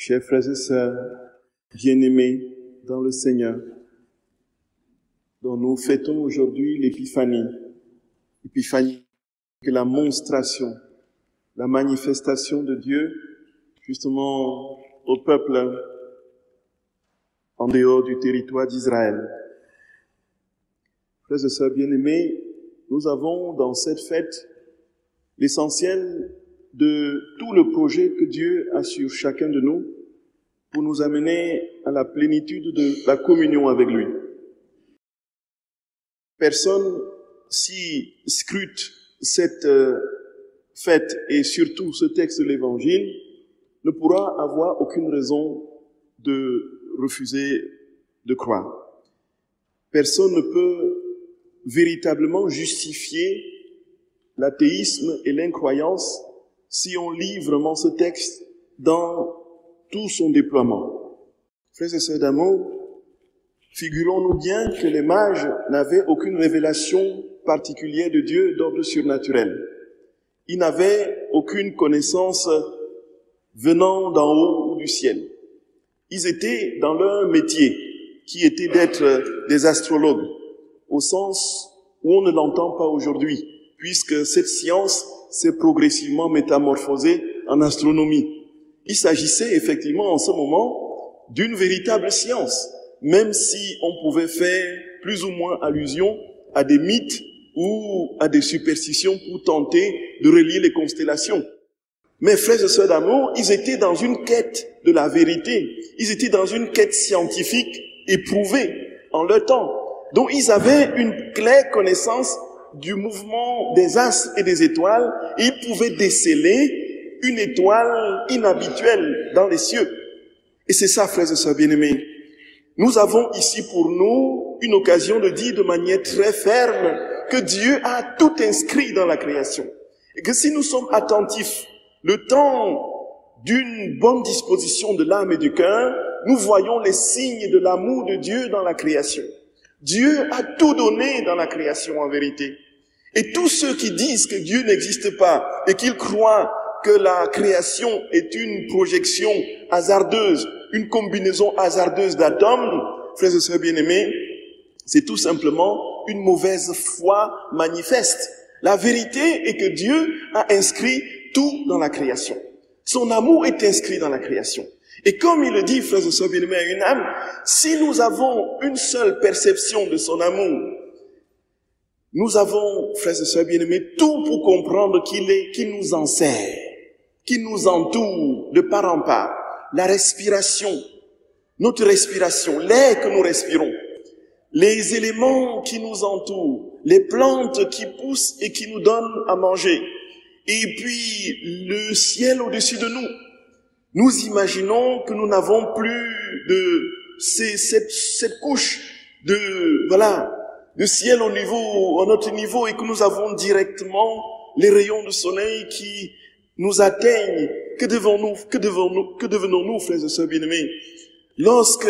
Chers frères et sœurs, bien-aimés dans le Seigneur, dont nous fêtons aujourd'hui l'épiphanie, que la monstration, la manifestation de Dieu, justement au peuple en dehors du territoire d'Israël. Frères et sœurs bien-aimés, nous avons dans cette fête l'essentiel de tout le projet que Dieu a sur chacun de nous pour nous amener à la plénitude de la communion avec lui. Personne, s'y scrute cette fête et surtout ce texte de l'Évangile, ne pourra avoir aucune raison de refuser de croire. Personne ne peut véritablement justifier l'athéisme et l'incroyance si on lit vraiment ce texte dans tout son déploiement. Frères et sœurs d'amour, figurons-nous bien que les mages n'avaient aucune révélation particulière de Dieu d'ordre surnaturel. Ils n'avaient aucune connaissance venant d'en haut ou du ciel. Ils étaient dans leur métier, qui était d'être des astrologues, au sens où on ne l'entend pas aujourd'hui, puisque cette science s'est progressivement métamorphosée en astronomie. Il s'agissait effectivement en ce moment d'une véritable science, même si on pouvait faire plus ou moins allusion à des mythes ou à des superstitions pour tenter de relier les constellations. Mes frères et sœurs d'amour, ils étaient dans une quête de la vérité, ils étaient dans une quête scientifique éprouvée en leur temps. Donc ils avaient une claire connaissance du mouvement des astres et des étoiles, et ils pouvaient déceler une étoile inhabituelle dans les cieux. Et c'est ça, frères et sœurs bien-aimés. Nous avons ici pour nous une occasion de dire de manière très ferme que Dieu a tout inscrit dans la création. Et que si nous sommes attentifs, le temps d'une bonne disposition de l'âme et du cœur, nous voyons les signes de l'amour de Dieu dans la création. Dieu a tout donné dans la création en vérité. Et tous ceux qui disent que Dieu n'existe pas et qu'ils croient que la création est une projection hasardeuse, une combinaison hasardeuse d'atomes, frères et sœurs bien-aimés, c'est tout simplement une mauvaise foi manifeste. La vérité est que Dieu a inscrit tout dans la création. Son amour est inscrit dans la création. Et comme il le dit, frères et sœurs bien-aimés, à une âme, si nous avons une seule perception de son amour, nous avons, frères et sœurs bien-aimés, tout pour comprendre qu'il nous enseigne, qu'il nous entoure de part en part. La respiration, notre respiration, l'air que nous respirons, les éléments qui nous entourent, les plantes qui poussent et qui nous donnent à manger, et puis le ciel au-dessus de nous. Nous imaginons que nous n'avons plus de cette couche de ciel à notre niveau, et que nous avons directement les rayons du soleil qui nous atteignent. Que devenons-nous, frères et sœurs bien-aimés? Lorsque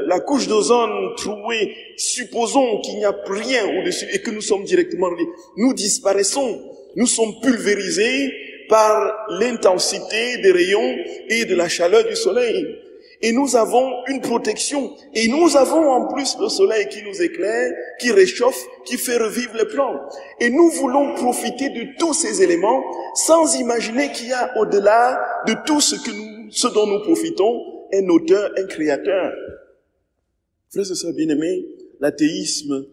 la couche d'ozone trouée, supposons qu'il n'y a rien au-dessus et que nous sommes directement reliés, nous disparaissons, nous sommes pulvérisés par l'intensité des rayons et de la chaleur du soleil. Et nous avons une protection. Et nous avons en plus le soleil qui nous éclaire, qui réchauffe, qui fait revivre les plantes. Et nous voulons profiter de tous ces éléments sans imaginer qu'il y a au-delà de tout ce dont nous profitons, un auteur, un créateur. Frères et sœurs bien-aimés, l'athéisme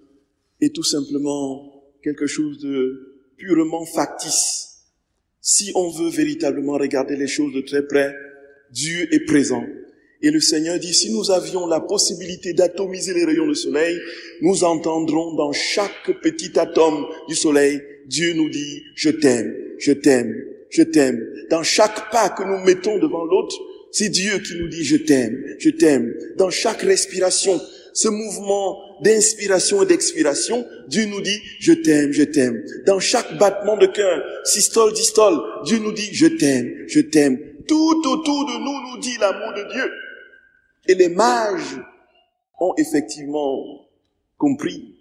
est tout simplement quelque chose de purement factice. Si on veut véritablement regarder les choses de très près, Dieu est présent. Et le Seigneur dit, si nous avions la possibilité d'atomiser les rayons du soleil, nous entendrons dans chaque petit atome du soleil, Dieu nous dit, je t'aime, je t'aime, je t'aime. Dans chaque pas que nous mettons devant l'autre, c'est Dieu qui nous dit, je t'aime, je t'aime. Dans chaque respiration, ce mouvement d'inspiration et d'expiration, Dieu nous dit, je t'aime, je t'aime. Dans chaque battement de cœur, systole, dystole, Dieu nous dit, je t'aime, je t'aime. Tout autour de nous nous dit l'amour de Dieu. Et les mages ont effectivement compris.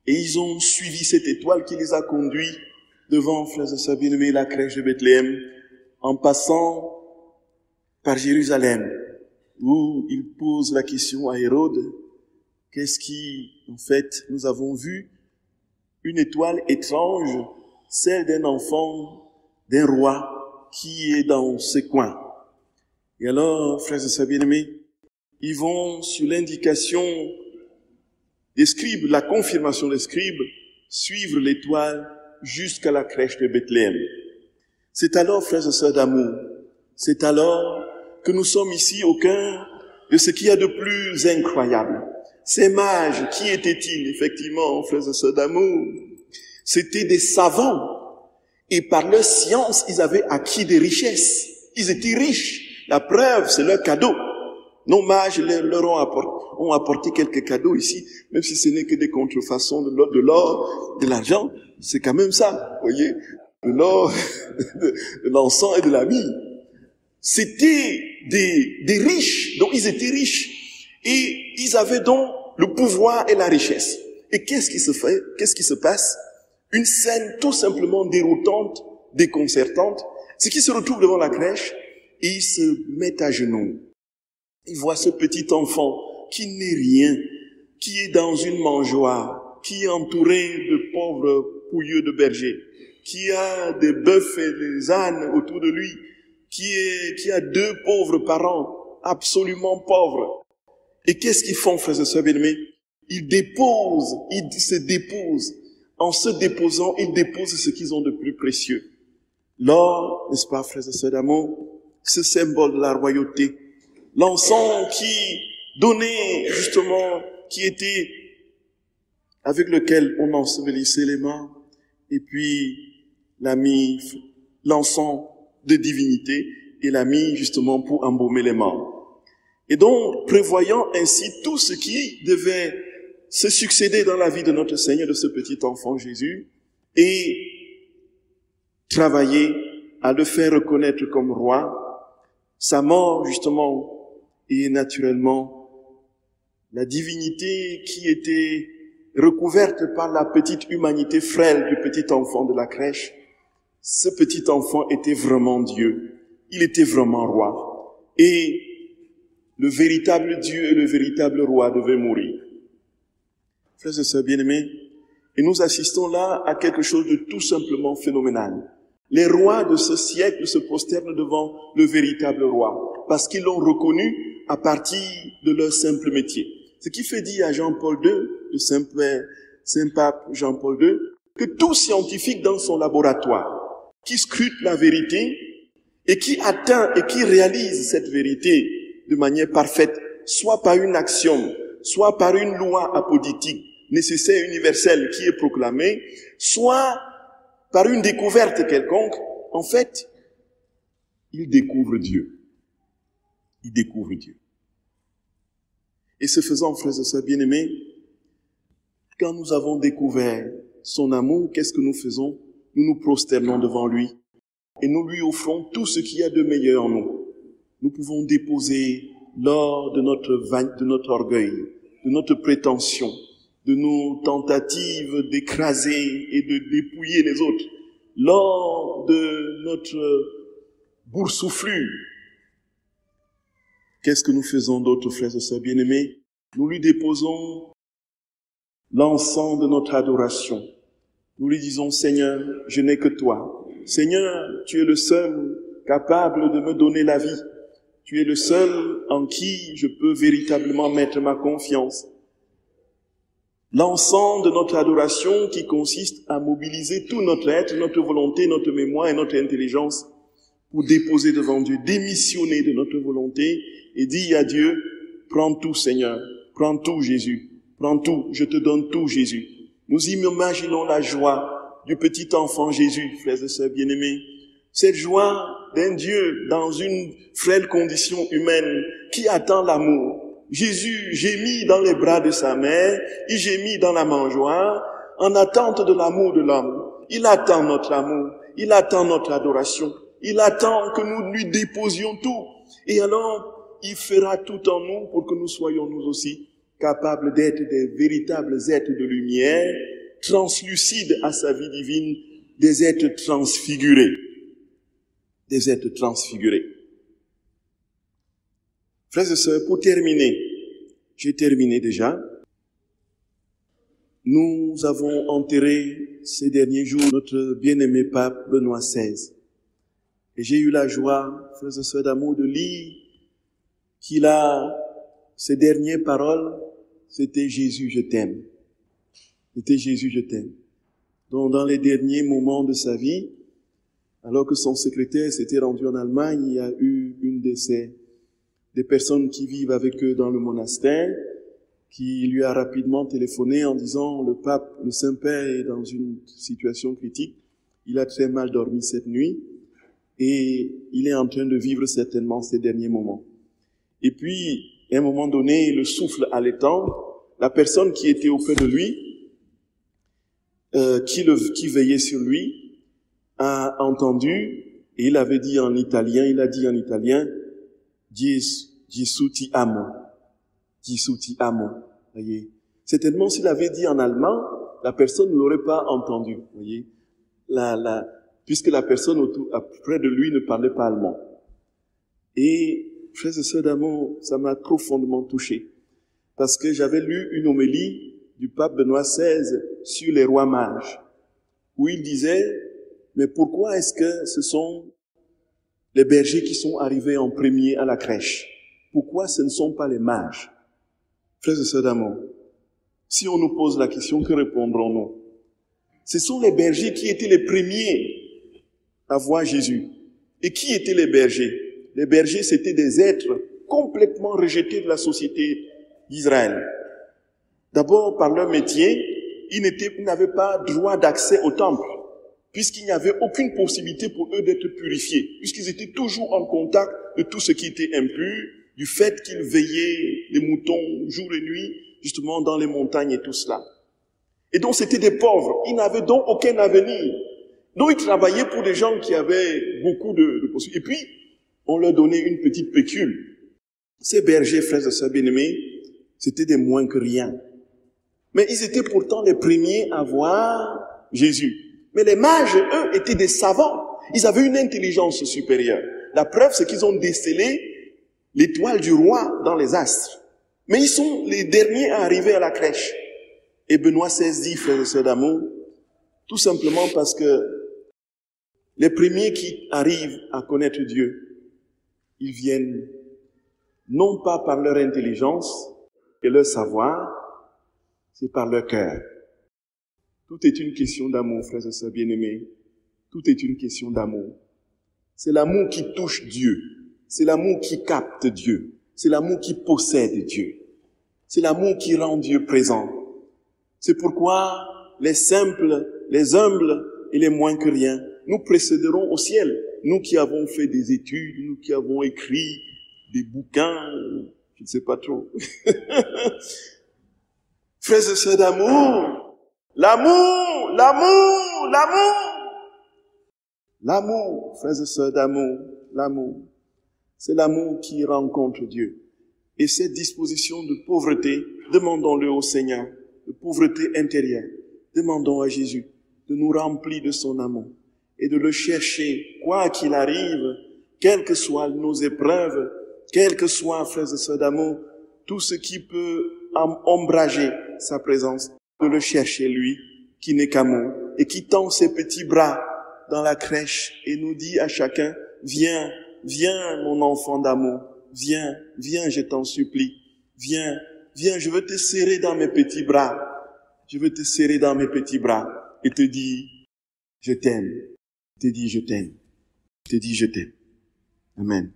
Et ils ont suivi cette étoile qui les a conduits devant, frères et sœurs bien-aimés, la crèche de Bethléem, en passant par Jérusalem. où il pose la question à Hérode, qu'est-ce qui, en fait, nous avons vu une étoile étrange, celle d'un enfant, d'un roi, qui est dans ce coin. Et alors, frères et sœurs bien-aimés, ils vont sur l'indication des scribes, la confirmation des scribes, suivre l'étoile jusqu'à la crèche de Bethléem. C'est alors, frères et sœurs d'amour, c'est alors que nous sommes ici au cœur de ce qu'il y a de plus incroyable. Ces mages, qui étaient-ils, effectivement, frères et sœurs d'amour? C'étaient des savants, et par leur science, ils avaient acquis des richesses. Ils étaient riches. La preuve, c'est leur cadeau. Nos mages leur ont apporté quelques cadeaux ici, même si ce n'est que des contrefaçons de l'or, de l'argent, c'est quand même ça, vous voyez, de l'or, de l'encens et de la myrrhe. C'était des riches, donc ils étaient riches, et ils avaient donc le pouvoir et la richesse. Et qu'est-ce qui se fait? Qu'est-ce qui se passe? Une scène tout simplement déroutante, déconcertante, c'est qu'ils se retrouvent devant la crèche, et ils se mettent à genoux. Ils voient ce petit enfant qui n'est rien, qui est dans une mangeoire, qui est entouré de pauvres pouilleux de bergers, qui a des bœufs et des ânes autour de lui, qui a deux pauvres parents, absolument pauvres. Et qu'est-ce qu'ils font, frères et sœurs bien-aimés? Ils se déposent. En se déposant, ils déposent ce qu'ils ont de plus précieux. L'or, n'est-ce pas, frères et sœurs d'amour, ce symbole de la royauté. L'encens qui donnait, justement, qui était avec lequel on ensevelissait les morts, et puis la myrrhe, l'encens de divinité, et la myrrhe, justement, pour embaumer les morts. Et donc, prévoyant ainsi tout ce qui devait se succéder dans la vie de notre Seigneur, de ce petit enfant Jésus, et travailler à le faire reconnaître comme roi, sa mort, justement, et naturellement, la divinité qui était recouverte par la petite humanité frêle du petit enfant de la crèche, ce petit enfant était vraiment Dieu. Il était vraiment roi. Et le véritable Dieu et le véritable roi devaient mourir. Frères et sœurs bien-aimés, et nous assistons là à quelque chose de tout simplement phénoménal. Les rois de ce siècle se prosternent devant le véritable roi, parce qu'ils l'ont reconnu à partir de leur simple métier. Ce qui fait dire à Jean-Paul II, le Saint-Pape Jean-Paul II, que tout scientifique dans son laboratoire, qui scrute la vérité et qui atteint et qui réalise cette vérité de manière parfaite, soit par une axiome, soit par une loi apodictique nécessaire et universelle qui est proclamée, soit par une découverte quelconque, en fait, il découvre Dieu. Il découvre Dieu. Et ce faisant, frères et sœurs bien-aimés, quand nous avons découvert son amour, qu'est-ce que nous faisons? Nous nous prosternons devant lui et nous lui offrons tout ce qu'il y a de meilleur en nous. Nous pouvons déposer l'or de notre orgueil, de notre prétention, de nos tentatives d'écraser et de dépouiller les autres, l'or de notre boursouflure. Qu'est-ce que nous faisons d'autres, frères et sœurs bien-aimés? Nous lui déposons l'encens de notre adoration. Nous lui disons, Seigneur, je n'ai que toi. Seigneur, tu es le seul capable de me donner la vie. Tu es le seul en qui je peux véritablement mettre ma confiance. L'encens de notre adoration qui consiste à mobiliser tout notre être, notre volonté, notre mémoire et notre intelligence pour déposer devant Dieu, démissionner de notre volonté et dire à Dieu, prends tout Seigneur, prends tout Jésus, prends tout, je te donne tout Jésus. Nous imaginons la joie du petit enfant Jésus, frères et sœurs bien-aimés. Cette joie d'un Dieu dans une frêle condition humaine qui attend l'amour. Jésus gémit dans les bras de sa mère, il gémit dans la mangeoire en attente de l'amour de l'homme. Il attend notre amour, il attend notre adoration, il attend que nous lui déposions tout. Et alors, il fera tout en nous pour que nous soyons nous aussi capables d'être des véritables êtres de lumière, translucides à sa vie divine, des êtres transfigurés. Des êtres transfigurés. Frères et sœurs, pour terminer, j'ai terminé déjà. Nous avons enterré ces derniers jours notre bien-aimé pape Benoît XVI. Et j'ai eu la joie, frères et sœurs d'amour, de lire qu'il a, ses dernières paroles, c'était « Jésus, je t'aime ». C'était « Jésus, je t'aime ». Donc, dans les derniers moments de sa vie, alors que son secrétaire s'était rendu en Allemagne, il y a eu une des personnes qui vivent avec eux dans le monastère, qui lui a rapidement téléphoné en disant « Le pape, le Saint-Père est dans une situation critique, il a très mal dormi cette nuit et il est en train de vivre certainement ces derniers moments. » Et puis, à un moment donné, le souffle allaitant, la personne qui était auprès de lui, qui veillait sur lui, a entendu, et il avait dit en italien, Gesù ti amo. Gesù ti amo. Voyez. Certainement, s'il avait dit en allemand, la personne ne l'aurait pas entendu. Voyez. Puisque la personne près de lui ne parlait pas allemand. Et, frères et sœurs d'amour, ça m'a profondément touché. Parce que j'avais lu une homélie du pape Benoît XVI sur les rois mages, où il disait, mais pourquoi est-ce que ce sont les bergers qui sont arrivés en premier à la crèche? Pourquoi ce ne sont pas les mages? Frères et sœurs d'amour, si on nous pose la question, que répondrons-nous? Ce sont les bergers qui étaient les premiers à voir Jésus. Et qui étaient les bergers? Les bergers, c'était des êtres complètement rejetés de la société d'Israël. D'abord, par leur métier, ils n'avaient pas droit d'accès au temple, puisqu'il n'y avait aucune possibilité pour eux d'être purifiés, puisqu'ils étaient toujours en contact de tout ce qui était impur, du fait qu'ils veillaient les moutons jour et nuit, justement dans les montagnes et tout cela. Et donc c'était des pauvres, ils n'avaient donc aucun avenir. Donc ils travaillaient pour des gens qui avaient beaucoup de possibilités. Et puis, on leur donnait une petite pécule. Ces bergers, frères et sœurs bien-aimés, c'était des moins que rien. Mais ils étaient pourtant les premiers à voir Jésus. Mais les mages, eux, étaient des savants. Ils avaient une intelligence supérieure. La preuve, c'est qu'ils ont décelé l'étoile du roi dans les astres. Mais ils sont les derniers à arriver à la crèche. Et Benoît XVI dit, frères et sœurs d'amour, tout simplement parce que les premiers qui arrivent à connaître Dieu, ils viennent non pas par leur intelligence et leur savoir, c'est par leur cœur. Tout est une question d'amour, frères et sœurs bien-aimés. Tout est une question d'amour. C'est l'amour qui touche Dieu. C'est l'amour qui capte Dieu. C'est l'amour qui possède Dieu. C'est l'amour qui rend Dieu présent. C'est pourquoi les simples, les humbles et les moins que rien, nous précéderons au ciel. Nous qui avons fait des études, nous qui avons écrit des bouquins, je ne sais pas trop. Frères et sœurs d'amour, l'amour, frères et sœurs d'amour, l'amour. C'est l'amour qui rencontre Dieu. Et cette disposition de pauvreté, demandons-le au Seigneur, de pauvreté intérieure. Demandons à Jésus de nous remplir de son amour et de le chercher, quoi qu'il arrive, quelles que soient nos épreuves, quelles que soient, frères et sœurs d'amour, tout ce qui peut ombrager sa présence, de le chercher lui, qui n'est qu'amour, et qui tend ses petits bras dans la crèche et nous dit à chacun, viens, viens mon enfant d'amour, viens, viens, je t'en supplie, viens, viens, je veux te serrer dans mes petits bras, je veux te serrer dans mes petits bras et te dire, je t'aime, te dire je t'aime, te dire je t'aime. Amen.